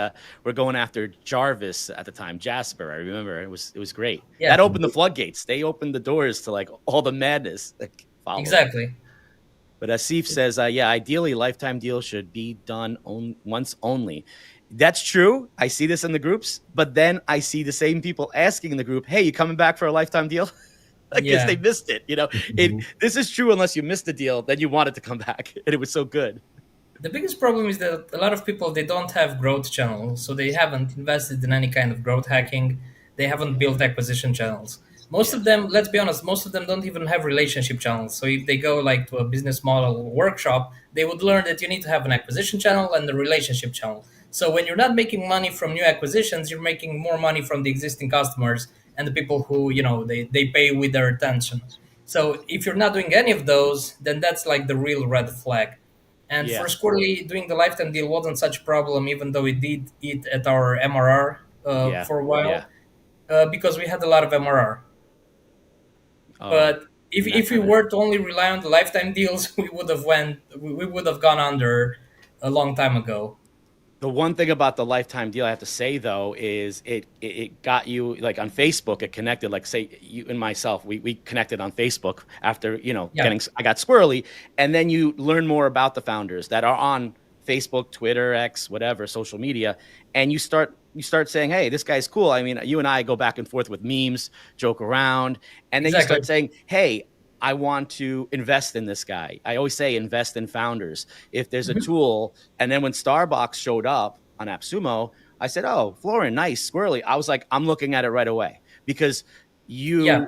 were going after Jarvis at the time. Jasper, I remember it was great.
Yeah,
That opened the floodgates. They opened the doors to like all the madness that followed.
exactly.
But as Sif says, yeah, ideally lifetime deals should be done once only. That's true. I see this in the groups, but then I see the same people asking in the group, "Hey, you coming back for a lifetime deal?" Because
Yeah.
they missed it.
Mhm.
This is true unless you missed the deal, then you wanted to come back, and it was so good.
The biggest problem is that a lot of people they don't have growth channels, so they haven't invested in any kind of growth hacking. They haven't
Yeah,
built acquisition channels. Most
yeah,
of them, let's be honest, most of them don't even have relationship channels. So if they go like to a business model workshop, they would learn that you need to have an acquisition channel and a relationship channel. So when you're not making money from new acquisitions, you're making more money from the existing customers and the people who they pay with their attention. So if you're not doing any of those, then that's like the real red flag. And for
yeah,
Squirrely, doing the lifetime deal wasn't such a problem, even though it did eat at our MRR
yeah,
for a
yeah.
while, because we had a lot of MRR.
Oh,
But if,
and that
if we
kind of
were to only rely on the lifetime deals, we would have gone under a long time ago.
the one thing about the lifetime deal I have to say though is it got you like on Facebook. It connected, like say you and myself. We connected on Facebook after
Yeah,
getting I got Squirrely, and then you learn more about the founders that are on Facebook, Twitter, X, whatever social media, and you start saying, hey, this guy's cool. I mean, you and I go back and forth with memes, joke around, and then you
exactly.
start saying, hey, I want to invest in this guy. I always say invest in founders. If there's a
Mhm.
tool, and then when Starbox showed up on AppSumo, I said, "Oh, Florin, nice, squirrely." I was like, "I'm looking at it right away," because
Yeah,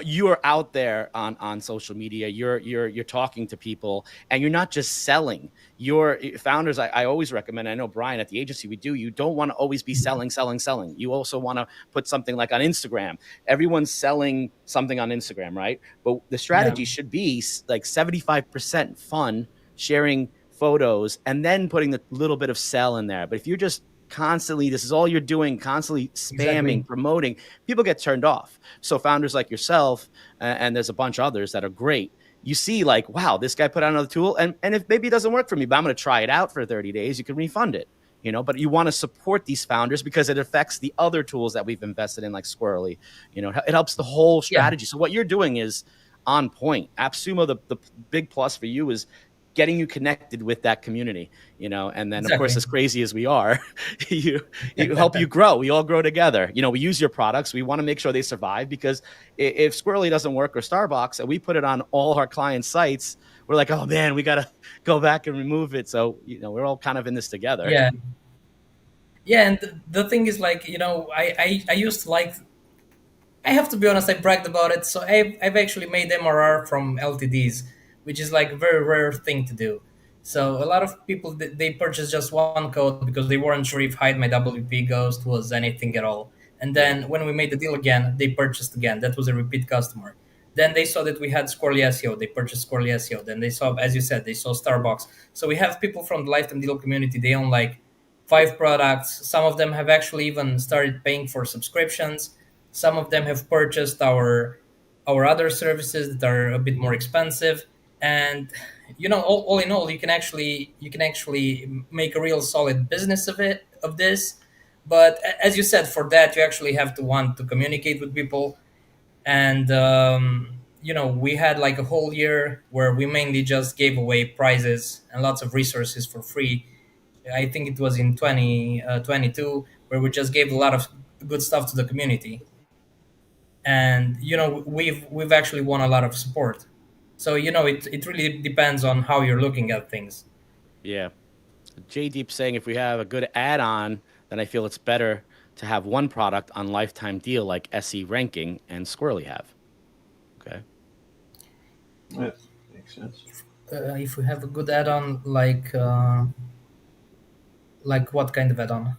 you are out there on social media. You're talking to people, and you're not just selling. Your founders, I always recommend. I know Brian at the agency, we do. You don't want to always be selling, selling, selling. You also want to put something like on Instagram. Everyone's selling something on Instagram, right? But the
yeah,
strategy should be like 75% fun, sharing photos, and then putting the little bit of sell in there. But if you're just constantly, this is all you're doing, constantly
exactly.
spamming, promoting, people get turned off. So founders like yourself, and there's a bunch of others that are great. You see, like, wow, this guy put out another tool, and if maybe it doesn't work for me, but I'm going to try it out for 30 days, you can refund it. But you want to support these founders because it affects the other tools that we've invested in, like Squirrely. It helps the whole
Yeah,
strategy. So what you're doing is on point. AppSumo, the big plus for you is getting you connected with that community, and then of course,
exactly.
as crazy as we are, you help you grow. We all grow together. We use your products. We want to make sure they survive, because if Squirrely doesn't work, or Starbox, and we put it on all our clients' sites, we're like, oh man, we got to go back and remove it. So, we're all kind of in this together.
Yeah, yeah, and the thing is, like, I used to like. I have to be honest, I bragged about it. So I've actually made MRR from LTDs, which is like a very rare thing to do. So a lot of people, they purchased just one code because they weren't sure if Hide My WP Ghost was anything at all. And
Yeah.
then when we made the deal again, they purchased again. That was a repeat customer. Then they saw that we had Squirrely SEO. They purchased Squirrely SEO. Then they saw, as you said, they saw Starbucks. So we have people from the lifetime deal community. They own like 5 products. Some of them have actually even started paying for subscriptions. Some of them have purchased our other services that are a bit more expensive. And all in all, you can actually make a real solid business of this. But as you said, for that you actually have to want to communicate with people. And we had like a whole year where we mainly just gave away prizes and lots of resources for free. I think it was in 2022, where we just gave a lot of good stuff to the community. And we've actually won a lot of support. So it really depends on how you're looking at things.
Yeah. J Deep saying, if we have a good add-on, then I feel it's better to have one product on lifetime deal like SE ranking and Squirrely have. Okay.
That makes sense.
If we have a good add-on, like what kind of add-on?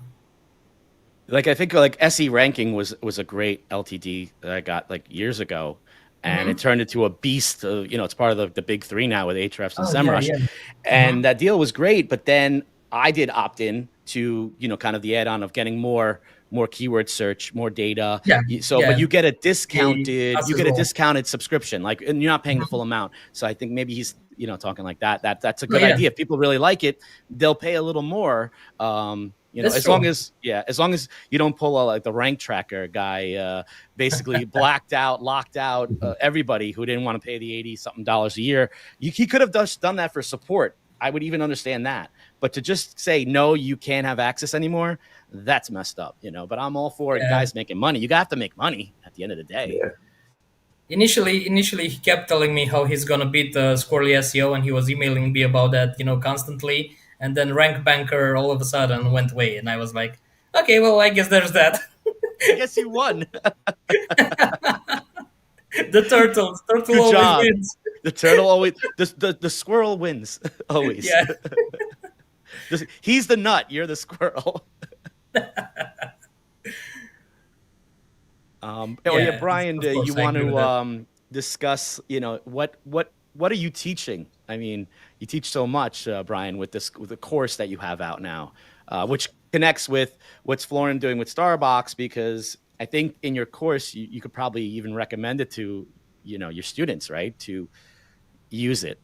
Like, I think like SE ranking was a great LTD that I got like years ago, and it
Hmm.
turned into a beast. It's part of the big three now with Ahrefs and
Oh, yeah,
SEMrush,
yeah. Hmm.
and that deal was great. But then I did opt in to kind of the add-on of getting more keyword search, more data.
Yeah,
So, but
yeah.
you get a
Us as well.
discounted subscription, like, and you're not paying the full
Mhm.
amount. So I think maybe he's talking like that. That's a
Oh,
good
yeah,
idea. If people really like it, they'll pay a little more.
that's
As long
true.
as you don't pull like the rank tracker guy, basically blacked out, locked out everybody who didn't want to pay the 80 something dollars a year. He could have just done that for support. I would even understand that. But to just say, no, you can't have access anymore, that's messed up, But I'm all for
Yeah.
guys making money. You have to make money at the end of the day.
Yeah.
Initially, he kept telling me how he's gonna beat Squirrely SEO, and he was emailing me about that, constantly. And then Rank Banker all of a sudden went away, and I was like, okay, well, I guess there's that.
I guess you won.
The turtle
Good
always
job.
wins.
The turtle always, the squirrel wins always.
Yeah,
He's the nut. You're the squirrel. Oh yeah,
yeah.
Brian,
Of
you
course, I
want
agree with
to
that.
discuss? What are you teaching? I mean, you teach so much, Brian, with the course that you have out now, which connects with what's Florin doing with Starbucks. Because I think in your course, you could probably even recommend it to your students, right, to use it.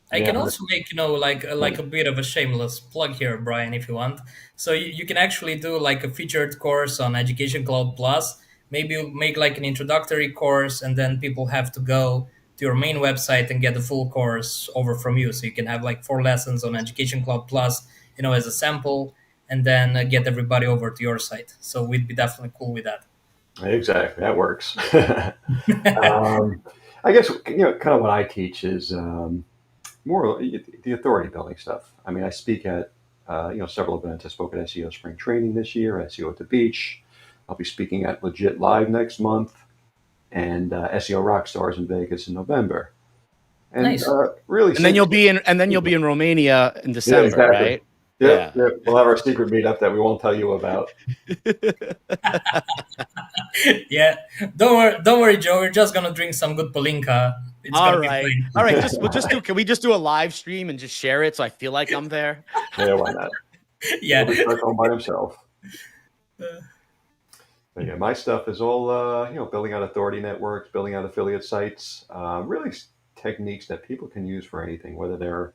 I can
Yeah.
also make like a bit of a shameless plug here, Brian, if you want. So you can actually do like a featured course on Education Cloud Plus. Maybe you make like an introductory course, and then people have to go to your main website and get the full course over from you. So you can have like 4 lessons on Education Cloud Plus, as a sample, and then get everybody over to your site. So we'd be definitely cool with that.
Exactly. That works. I guess kind of what I teach is more the authority building stuff. I mean, I speak at several events. I spoke at SEO Spring Training this year, SEO at the Beach. I'll be speaking at Legit Live next month, and SEO Rockstars in Vegas in November. And
Nice.
really,
And then you'll be in Romania in December,
yeah, exactly.
right?
Yep. We'll have our secret meetup that we won't tell you about.
Yeah, don't worry, Joe. We're just gonna drink some good Polinka. It's
All
gonna
right.
be fine.
All right. Can we just do a live stream and just share it so I feel like I'm there?
Yeah, why not?
Yeah.
He'll be stuck home by himself. But yeah, my stuff is all building out authority networks, building out affiliate sites, really techniques that people can use for anything, whether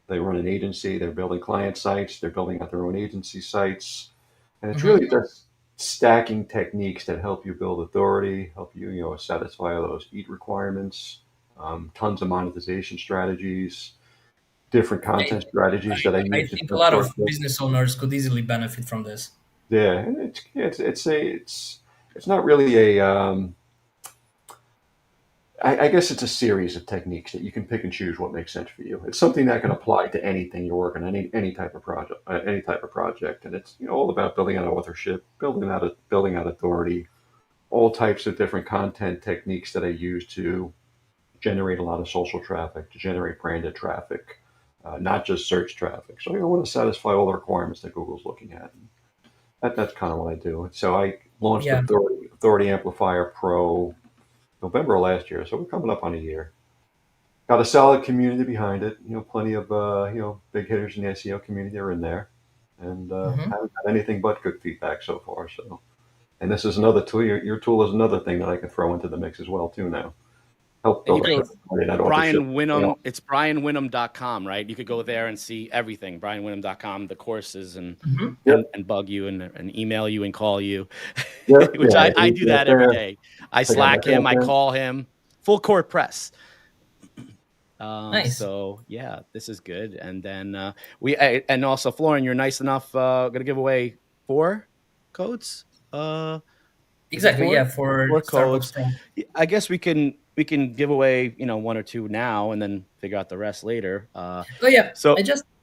they run an agency, they're building client sites, they're building out their own agency sites, and it's really just stacking techniques that help you build authority, help you satisfy all those EAT requirements, tons of monetization strategies, different content strategies that I use.
I think a lot of business owners could easily benefit from this.
Yeah, and it's not really a I guess it's a series of techniques that you can pick and choose what makes sense for you. It's something that can apply to anything you're working on, any type of project, and it's all about building out authorship, building out authority, all types of different content techniques that I use to generate a lot of social traffic, to generate branded traffic, not just search traffic. So I want to satisfy all the requirements that Google's looking at. That's kind of what I do. So I launched Authority Amplifier Pro November of last year, so we're coming up on a year. Got a solid community behind it. Plenty of big hitters in the SEO community are in there, and haven't had anything but good feedback so far. So, and this is another tool. Your tool is another thing that I can throw into the mix as well too now. Help build
Brian Winum. It's brianwinum.com, right? You could go there and see everything. brianwinum.com, the courses, and bug you and email you and call you, which I do that every day. I Slack him, I call him. Full court press.
Nice.
So yeah, this is good. And then and also Florin, you're nice enough. Gonna give away 4 codes.
Exactly. Yeah, for
codes. I guess we can give away 1 or 2 now, and then figure out the rest later.
So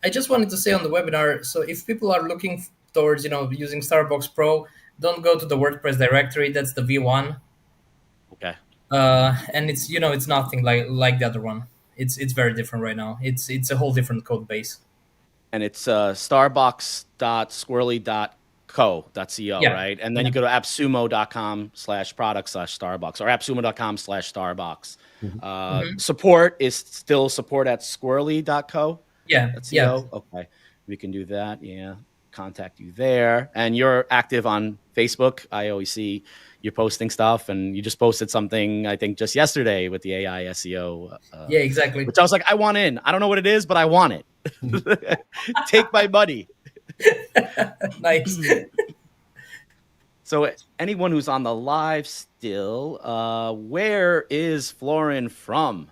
I just wanted to say on the webinar. So if people are looking towards using Starbox Pro, don't go to the WordPress directory. That's the V1.
Okay.
And it's it's nothing like the other one. It's very different right now. It's a whole different code base.
And it's starbox.squirrly.co, right? And then you go to appsumo.com/product/starbox or appsumo.com/starbox. Support is still support at squirrly.co. Okay, we can do that. Yeah, contact you there. And you're active on Facebook. I always see you're posting stuff, and you just posted something, I think, just yesterday with the AI SEO.
Yeah, exactly.
Which I was like, I want in. I don't know what it is, but I want it. Take my money.
Nice.
So anyone who's on the live still, where is Florin from?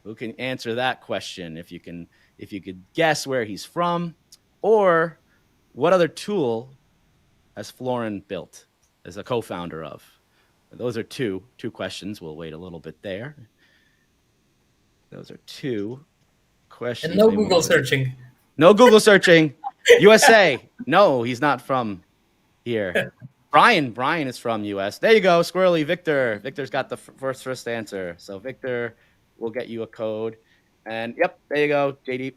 Who can answer that question? If you could guess where he's from, or what other tool has Florin built as a co-founder of? Those are two questions. We'll wait a little bit there. Those are 2 questions.
And no Google searching.
No Google searching. USA. No, he's not from here. Brian is from US. There you go. Squirrely. Victor's got the first answer. So Victor will get you a code. And yep, there you go. JD,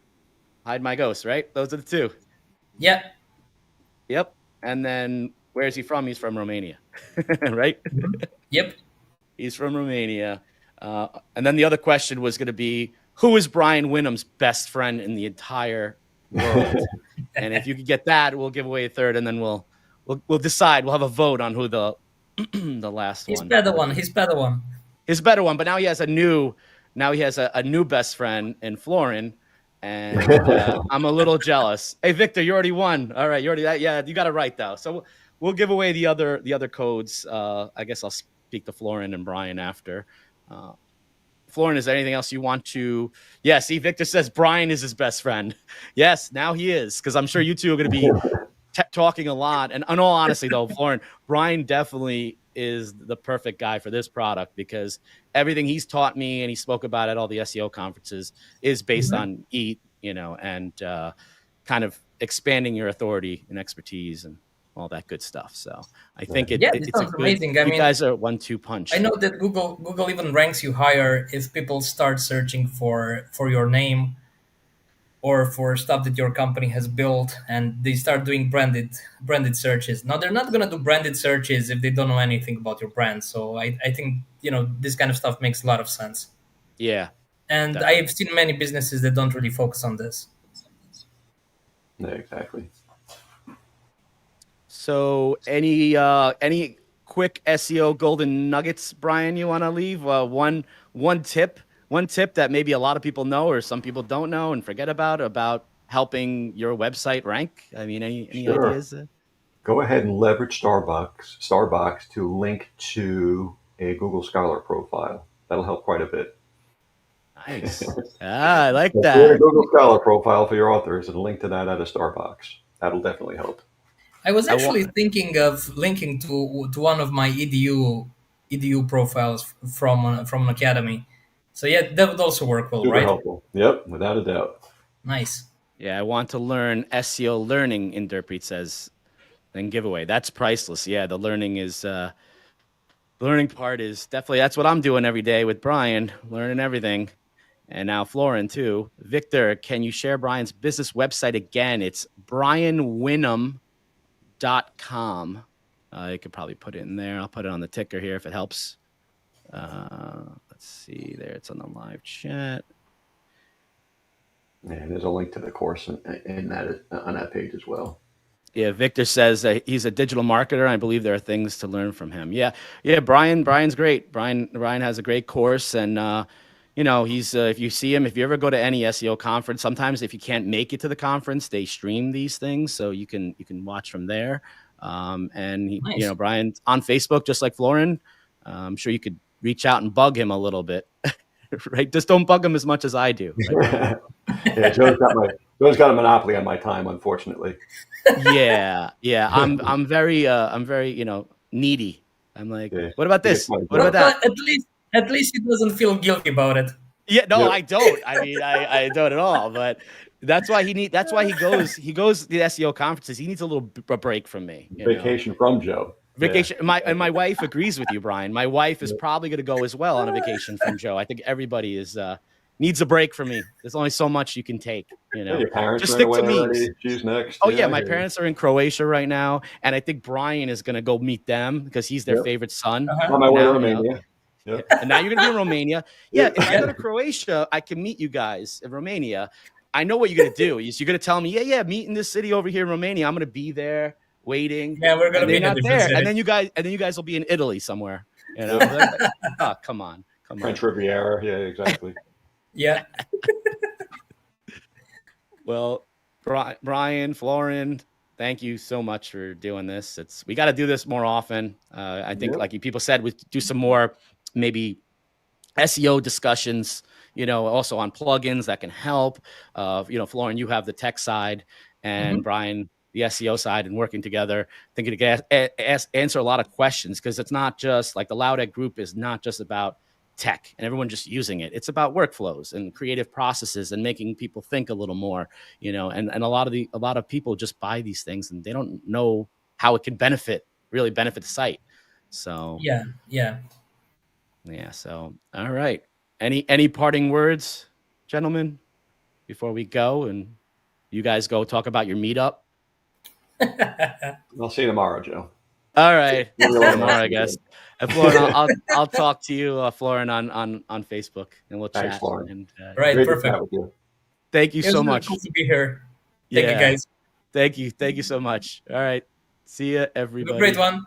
hide my ghost, right? Those are the 2.
Yeah.
Yep. And then where is he from? He's from Romania, right?
Yep.
He's from Romania. And then the other question was going to be, who is Brian Winum's best friend in the entire world? And if you could get that, we'll give away a third, and then we'll decide. We'll have a vote on who the the last
His
one.
better one. His better one.
His better one. But now he has a new best friend in Florin, and I'm a little jealous. Hey, Victor, you already won. All right, you already that. Yeah, you got it right though. So we'll give away the other codes. I guess I'll speak to Florin and Brian after. Florin, is there anything else you want to? Yeah, see, Victor says Brian is his best friend. Yes, now he is, because I'm sure you two are going to be talking a lot. And in all honesty, though, Florin, Brian definitely is the perfect guy for this product, because everything he's taught me and he spoke about at all the SEO conferences is based on EAT, and kind of expanding your authority and expertise and all that good stuff. So I think
Yeah, this
it's a
sounds
good.
amazing. I
You
mean,
guys are 1-2 punch.
I know that Google even ranks you higher if people start searching for your name or for stuff that your company has built, and they start doing branded searches. Now they're not gonna do branded searches if they don't know anything about your brand. So I think this kind of stuff makes a lot of sense.
Yeah,
And
definitely.
I've seen many businesses that don't really focus on this.
Yeah, exactly.
So any quick SEO golden nuggets, Brian, you want to leave? One tip that maybe a lot of people know or some people don't know and forget about helping your website rank. I mean, any
Sure.
ideas?
Go ahead and leverage Starbox to link to a Google Scholar profile. That'll help quite a bit.
Nice. I like
So create a
that.
Google Scholar profile for your authors and a link to that out of Starbox. That'll definitely help.
I was
I want.
actually thinking of linking to one of my edu profiles from an academy. So yeah, that would also work well,
Super
right?
helpful. Yep, without a doubt.
Nice.
Yeah, I want to learn SEO learning. Interpret says, then giveaway. That's priceless. Yeah, the learning is. The learning part is definitely that's what I'm doing every day with Brian, learning everything. And now Florin too. Victor, can you share Brian's business website again? It's brianwinum.com. You could probably put it in there. I'll put it on the ticker here if it helps. Let's see there. It's on the live chat.
And there's a link to the course in that on that page as well.
Yeah, Victor says he's a digital marketer. I believe there are things to learn from him. Yeah, Brian's great. Brian has a great course, and he's if you see him, if you ever go to any SEO conference, sometimes if you can't make it to the conference, they stream these things, so you can watch from there. And
Nice.
Brian's on Facebook just like Florin. I'm sure you could reach out and bug him a little bit, right? Just don't bug him as much as I do. Right?
Yeah, Joe's got a monopoly on my time, unfortunately.
Yeah. I'm very needy. I'm like,
Yeah.
what about this? What about that?
At least he doesn't feel guilty about it.
Yeah, no,
Yep.
I don't. I mean, I don't at all. But that's why he goes to the SEO conferences. He needs a little break from me.
Vacation from Joe.
Vacation. Yeah. My wife agrees with you, Brian. My wife is probably going to go as well on a vacation from Joe. I think everybody needs a break from me. There's only so much you can take.
Yeah, your parents
Just
ran
stick to
away
memes.
already. She's next.
Oh yeah, my parents are in Croatia right now, and I think Brian is going to go meet them because he's their favorite son.
On my way to Romania.
Yep. And now you're going to be in Romania. Yeah, if I go to Croatia, I can meet you guys in Romania. I know what you're going to do. You're going to tell me, meet in this city over here in Romania. I'm going to be there waiting.
Yeah, we're going to be
not there. And then you guys will be in Italy somewhere. Oh, come on.
French Riviera. Yeah, exactly.
Yeah.
Well, Brian, Florin, thank you so much for doing this. We got to do this more often. I think, like people said, we do some more maybe SEO discussions. Also on plugins that can help. Florin, you have the tech side, and Brian the SEO side, and working together, I think it can answer a lot of questions because it's not just like the LoudEgg group is not just about tech and everyone just using it. It's about workflows and creative processes and making people think a little more, and a lot of people just buy these things and they don't know how it can really benefit the site. So
yeah.
So, all right. Any parting words, gentlemen, before we go and you guys go talk about your meetup?
I'll see you tomorrow, Joe.
All right. Tomorrow, I guess. Florin, I'll talk to you, Florin, on Facebook, and we'll
Thanks,
chat.
Florin.
And,
right,
Great
perfect.
to chat with you.
Thank you so much.
Cool to be here. Thank you, guys.
Thank you so much. All right. See ya, everybody.
Have a great one.